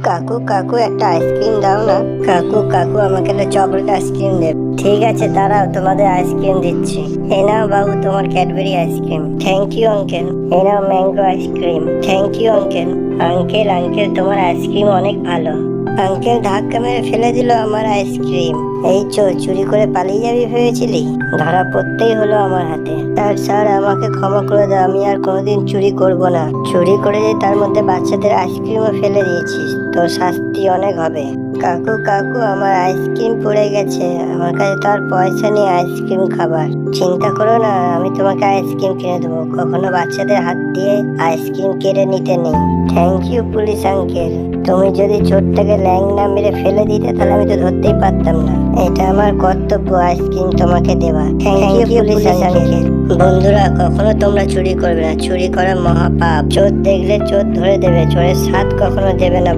কাকু কাকু একটা আইসক্রিম দাও না। কাকু কাকু আমাকে একটা চকলেট আইসক্রিম দে। ঠিক আছে দাঁড়াও, তোমাদের আইসক্রিম দিচ্ছি। এই নাও বাবু তোমার Cadbury ice cream. Thank you uncle. এই নাও mango ice cream. Thank you uncle. Uncle uncle তোমার আইসক্রিম অনেক ভালো। আঙ্কেল ধাক্কা মেরে ফেলে দিল আমার আইসক্রিম। এই চুরি করে পালিয়ে যাবি ভেবেছিলি? ধরা পড়তেই হলো আমার হাতে। স্যার আমাকে ক্ষমা করে দাও, আমি আর কোনোদিন চুরি করব না। চুরি করে যে তার মধ্যে বাচ্চাদের আইসক্রিমও ফেলে দিয়েছিস, তোর শাস্তি অনেক হবে। কাকু কাকু আমার আইসক্রিম পড়ে গেছে, আমার কাছে তো আর পয়সা নেই আইসক্রিম খাবার। চিন্তা করো না, আমি তোমাকে আইসক্রিম কিনে দেবো। কখনো বাচ্চাদের হাত দিয়ে আইসক্রিম কেড়ে নিতে নেই। Thank you police uncle. তুমি যদি চোরটাকে ল্যাং না মেরে ফেলে দিতে তাহলে আমি তো ধরতেই পারতাম না। এটা আমার কর্তব্য আইসক্রিম তোমাকে দেওয়া। Thank you police uncle. বন্ধুরা, কখনো তোমরা চুরি করবে না, চুরি করা মহাপাপ। চোর দেখলে চোর ধরে দেবে, চোরের সাথ কখনো দেবে না।